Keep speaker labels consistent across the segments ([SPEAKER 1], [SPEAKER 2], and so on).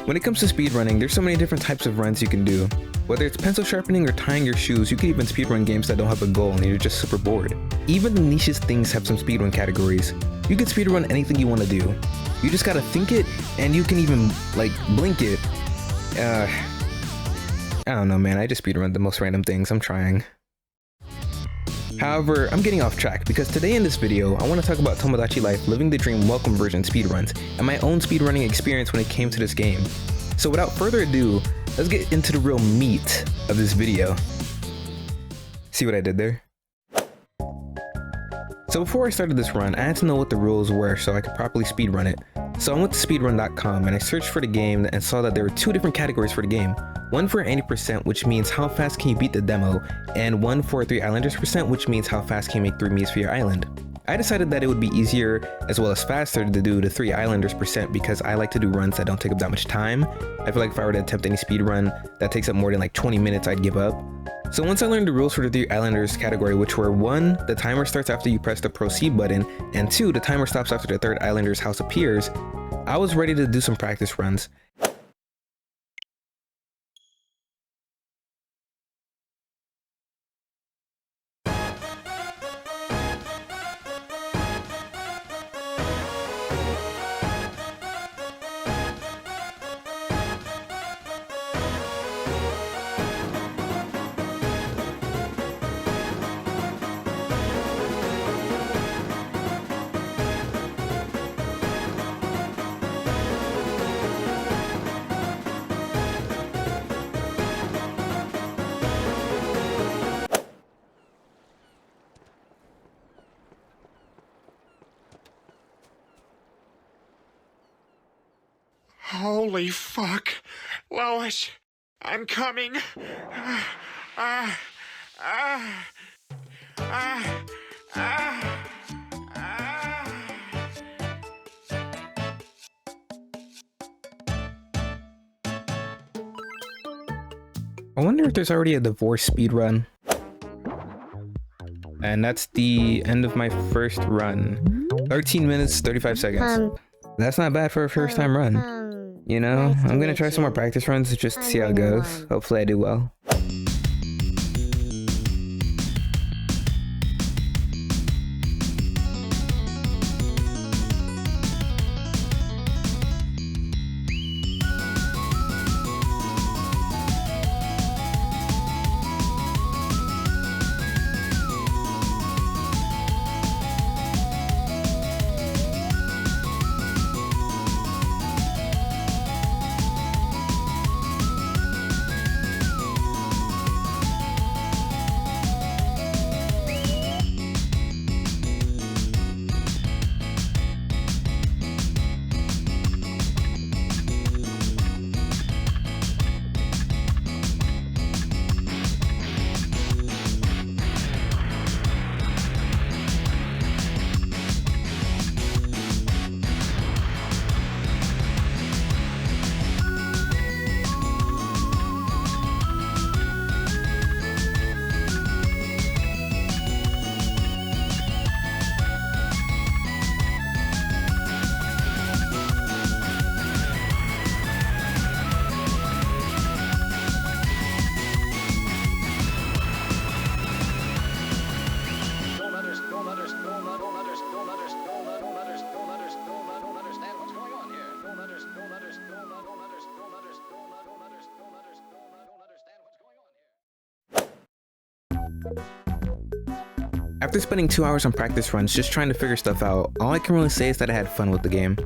[SPEAKER 1] When it comes to speedrunning, there's so many different types of runs you can do. Whether it's pencil sharpening or tying your shoes, you can even speedrun games that don't have a goal and you're just super bored. Even the nichest things have some speedrun categories. You can speedrun anything you want to do. You just gotta think it, and you can even, like, blink it. I don't know, man, I just speedrun the most random things, I'm trying. However, I'm getting off track because today in this video, I want to talk about Tomodachi Life Living the Dream Welcome Version speedruns and my own speedrunning experience when it came to this game. So without further ado, let's get into the real meat of this video. See what I did there? So before I started this run, I had to know what the rules were so I could properly speedrun it. So I went to speedrun.com and I searched for the game and saw that there were two different categories for the game. One for 80%, which means how fast can you beat the demo, and one for 3 islanders percent, which means how fast can you make 3 meets for your island. I decided that it would be easier as well as faster to do the 3 islanders percent because I like to do runs that don't take up that much time. I feel like if I were to attempt any speed run that takes up more than like 20 minutes, I'd give up. So once I learned the rules for the 3 islanders category, which were 1, the timer starts after you press the proceed button, and 2, the timer stops after the 3rd islander's house appears, I was ready to do some practice runs.
[SPEAKER 2] Holy fuck. Lois, I'm coming.
[SPEAKER 1] I wonder if there's already a divorce speedrun. And that's the end of my first run. 13 minutes, 35 seconds. That's not bad for a first time run. You know, I'm gonna try some more practice runs just to see how it goes. Hopefully I do well. After spending 2 hours on practice runs just trying to figure stuff out, all I can really say is that I had fun with the game.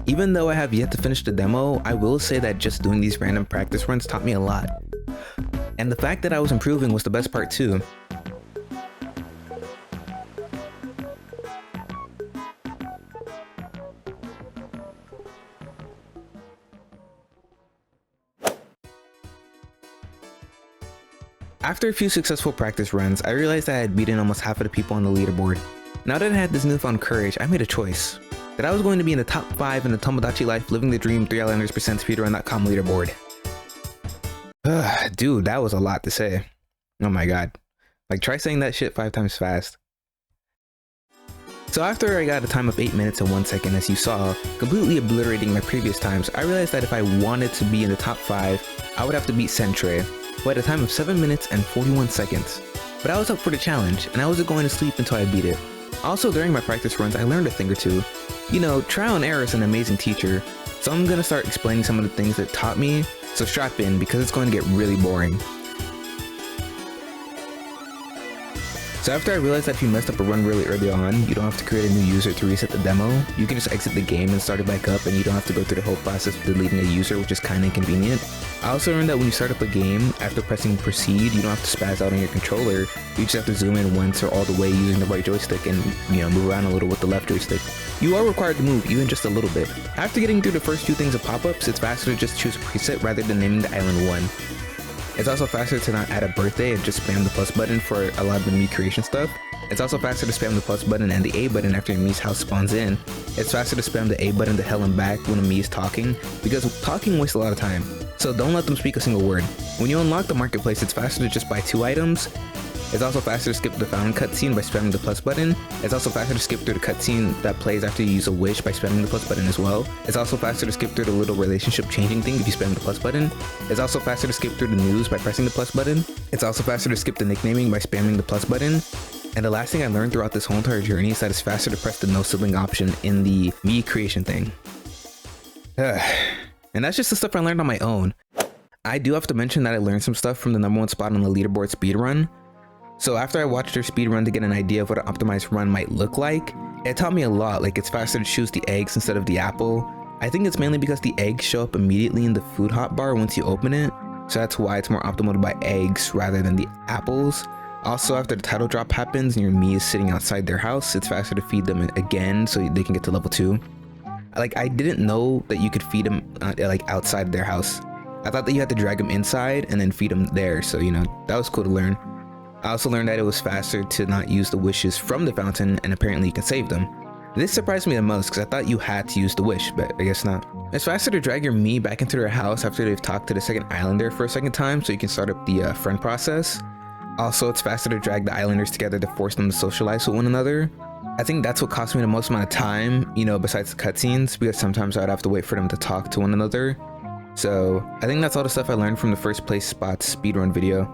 [SPEAKER 1] Even though I have yet to finish the demo, I will say that just doing these random practice runs taught me a lot. And the fact that I was improving was the best part too. After a few successful practice runs, I realized I had beaten almost half of the people on the leaderboard. Now that I had this newfound courage, I made a choice. That I was going to be in the top 5 in the Tomodachi Life Living the Dream 3 islanders percent Speedrun.com leaderboard. Dude, that was a lot to say. Oh my god. Like, try saying that shit 5 times fast. So after I got a time of 8 minutes and 1 second, as you saw, completely obliterating my previous times, I realized that if I wanted to be in the top 5, I would have to beat Sentre, who had a time of 7 minutes and 41 seconds. But I was up for the challenge, and I wasn't going to sleep until I beat it. Also, during my practice runs, I learned a thing or two. You know, trial and error is an amazing teacher, so I'm gonna start explaining some of the things that taught me, so strap in because it's going to get really boring. So after I realized that if you messed up a run really early on, you don't have to create a new user to reset the demo. You can just exit the game and start it back up, and you don't have to go through the whole process of deleting a user, which is kinda inconvenient. I also learned that when you start up a game, after pressing proceed, you don't have to spaz out on your controller. You just have to zoom in once or all the way using the right joystick and, move around a little with the left joystick. You are required to move even just a little bit. After getting through the first 2 things of pop-ups, it's faster to just choose a preset rather than naming the island 1. It's also faster to not add a birthday and just spam the plus button for a lot of the Mii creation stuff. It's also faster to spam the plus button and the A button after your Mii's house spawns in. It's faster to spam the A button to hell and back when a Mii is talking, because talking wastes a lot of time. So don't let them speak a single word. When you unlock the marketplace, it's faster to just buy 2 items. It's also faster to skip the fountain cutscene by spamming the plus button. It's also faster to skip through the cutscene that plays after you use a wish by spamming the plus button as well. It's also faster to skip through the little relationship changing thing if you spam the plus button. It's also faster to skip through the news by pressing the plus button. It's also faster to skip the nicknaming by spamming the plus button. And the last thing I learned throughout this whole entire journey is that it's faster to press the no sibling option in the Mii creation thing. And that's just the stuff I learned on my own. I do have to mention that I learned some stuff from the #1 spot on the leaderboard Speedrun. So after I watched their speedrun to get an idea of what an optimized run might look like, it taught me a lot. Like, it's faster to choose the eggs instead of the apple. I think it's mainly because the eggs show up immediately in the food hotbar once you open it, so that's why it's more optimal to buy eggs rather than the apples. Also, after the title drop happens and your Mii is sitting outside their house, it's faster to feed them again so they can get to level 2. Like, I didn't know that you could feed them outside their house. I thought that you had to drag them inside and then feed them there, so that was cool to learn. I also learned that it was faster to not use the wishes from the fountain, and apparently you can save them. This surprised me the most because I thought you had to use the wish, but I guess not. It's faster to drag your Mii back into their house after they've talked to the second islander for a second time so you can start up the friend process. Also, it's faster to drag the islanders together to force them to socialize with one another. I think that's what cost me the most amount of time, besides the cutscenes, because sometimes I'd have to wait for them to talk to one another. So I think that's all the stuff I learned from the first place spot's speedrun video.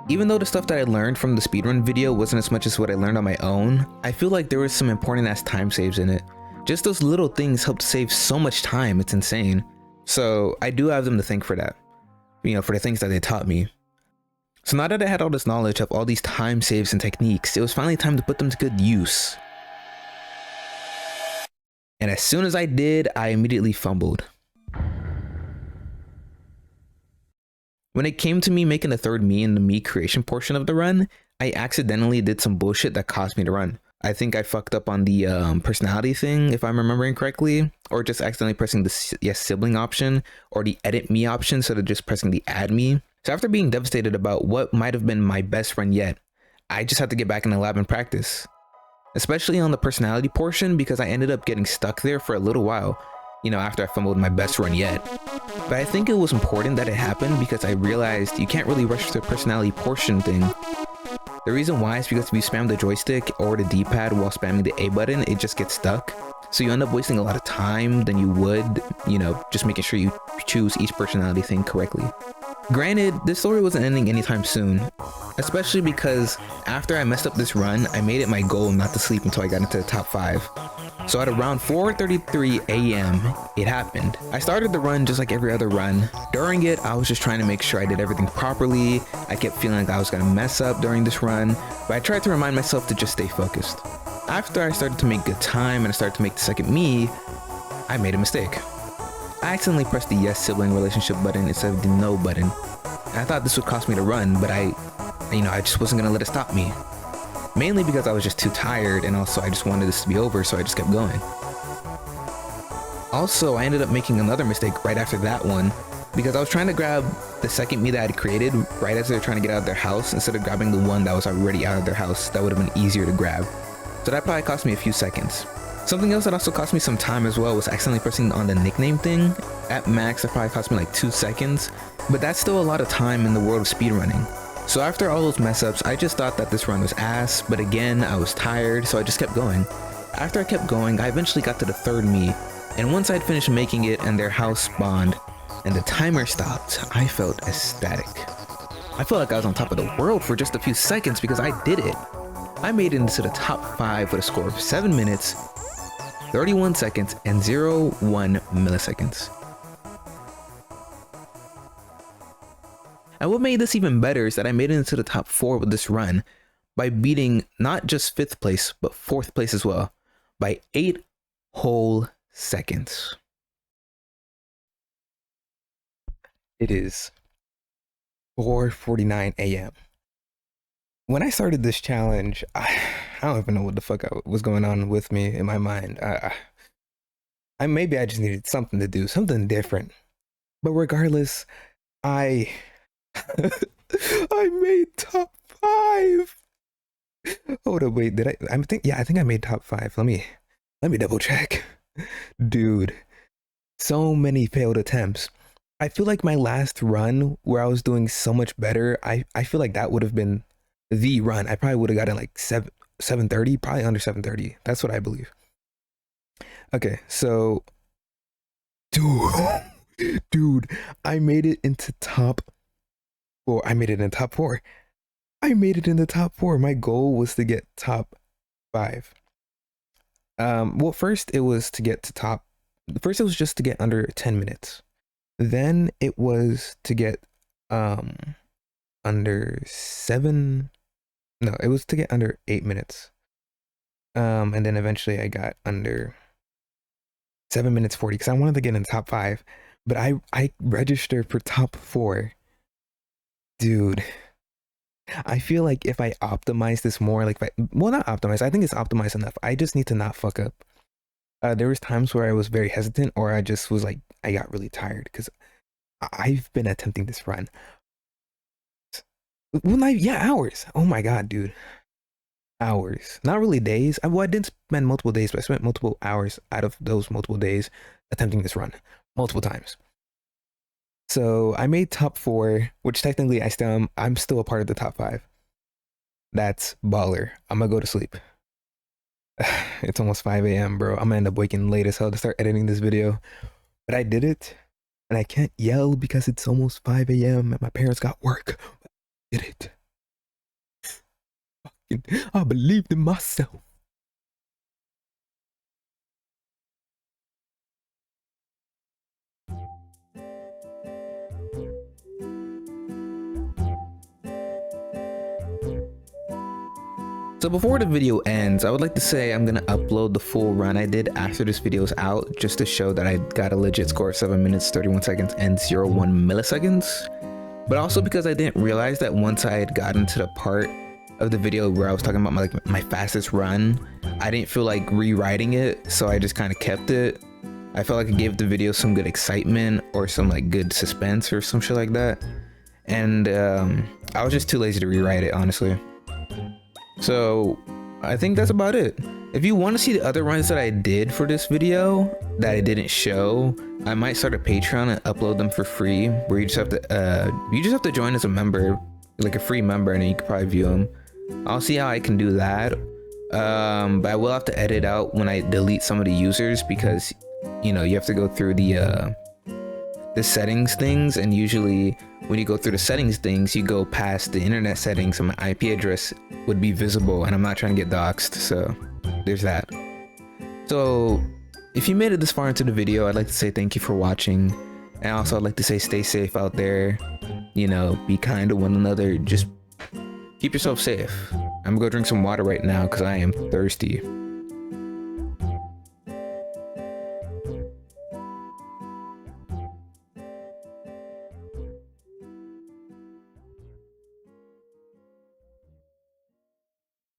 [SPEAKER 1] Even though the stuff that I learned from the speedrun video wasn't as much as what I learned on my own, I feel like there was some important ass time saves in it. Just those little things helped save so much time, it's insane. So I do have them to thank for that, for the things that they taught me. So now that I had all this knowledge of all these time saves and techniques, it was finally time to put them to good use. And as soon as I did, I immediately fumbled. When it came to me making a third Mii in the Mii creation portion of the run, I accidentally did some bullshit that caused me to run. I think I fucked up on the personality thing, if I'm remembering correctly, or just accidentally pressing the yes sibling option or the edit Mii option instead of just pressing the add Mii. So after being devastated about what might have been my best run yet, I just had to get back in the lab and practice. Especially on the personality portion, because I ended up getting stuck there for a little while, after I fumbled my best run yet. But I think it was important that it happened because I realized you can't really rush the personality portion thing. The reason why is because if you spam the joystick or the D-pad while spamming the A button, it just gets stuck. So you end up wasting a lot of time than you would, just making sure you choose each personality thing correctly. Granted, this story wasn't ending anytime soon, especially because after I messed up this run, I made it my goal not to sleep until I got into the top 5. So at around 4:33 a.m, it happened. I started the run just like every other run. During it, I was just trying to make sure I did everything properly. I kept feeling like I was gonna mess up during this run, but I tried to remind myself to just stay focused. After I started to make good time and I started to make the second Mii, I made a mistake. I accidentally pressed the yes sibling relationship button instead of the no button. And I thought this would cost me to run, but I just wasn't gonna let it stop me. Mainly because I was just too tired, and also I just wanted this to be over, so I just kept going. Also, I ended up making another mistake right after that one, because I was trying to grab the second Mii that I had created right as they were trying to get out of their house, instead of grabbing the one that was already out of their house. That would have been easier to grab. So that probably cost me a few seconds. Something else that also cost me some time as well was accidentally pressing on the nickname thing. At max, it probably cost me like 2 seconds, but that's still a lot of time in the world of speedrunning. So after all those mess ups, I just thought that this run was ass, but again, I was tired, so I just kept going. After I kept going, I eventually got to the third meet, and once I'd finished making it and their house spawned and the timer stopped, I felt ecstatic. I felt like I was on top of the world for just a few seconds because I did it. I made it into the top 5 with a score of 7 minutes, 31 seconds, and 0.1 milliseconds. And what made this even better is that I made it into the top 4 with this run by beating not just 5th place, but 4th place as well, by 8 whole seconds. It is 4:49 a.m. When I started this challenge, I don't even know what the fuck was going on with me in my mind. Maybe I just needed something to do, something different. But regardless, I made top 5. Hold up, wait, I think I made top 5. Let me double check. Dude, so many failed attempts. I feel like my last run where I was doing so much better, I feel like that would have been the run. I probably would have gotten like 730, probably under 730. That's what I believe. Okay, so dude, I made it into top 4. I made it in top 4. I made it in the top 4. My goal was to get top 5. Well, first it was just to get under 10 minutes. Then it was to get under 8 minutes. And then eventually I got under 7 minutes 40 because I wanted to get in top 5, but I registered for top 4. Dude, I feel like if I optimize this more, like not optimize, I think it's optimized enough. I just need to not fuck up. There was times where I was very hesitant, or I just was like, I got really tired because I've been attempting this run. Well, hours. Oh my God, dude. Hours. Not really days. I didn't spend multiple days, but I spent multiple hours out of those multiple days attempting this run multiple times. So I made top 4, which technically I'm still a part of the top 5. That's baller. I'm gonna go to sleep. It's almost 5 a.m. bro. I'm gonna end up waking late as hell to start editing this video. But I did it, and I can't yell because it's almost 5 a.m. and my parents got work. But I did it. I believed in myself. So before the video ends, I would like to say I'm gonna upload the full run I did after this video is out, just to show that I got a legit score of 7 minutes, 31 seconds, and 0.1 milliseconds. But also because I didn't realize that once I had gotten to the part of the video where I was talking about my fastest run, I didn't feel like rewriting it, so I just kind of kept it. I felt like it gave the video some good excitement or some like good suspense or some shit like that. And I was just too lazy to rewrite it, honestly. So I think that's about it. If you want to see the other runs that I did for this video that I didn't show, I might start a Patreon and upload them for free, where you just have to join as a member, like a free member, and then you can probably view them. I'll see how I can do that. But I will have to edit out when I delete some of the users, because you have to go through the settings things, and usually when you go through the settings things, you go past the internet settings and my IP address would be visible, and I'm not trying to get doxxed, so there's that. So if you made it this far into the video, I'd like to say thank you for watching, and also I'd like to say stay safe out there, be kind to one another, just keep yourself safe. I'm gonna go drink some water right now because I am thirsty.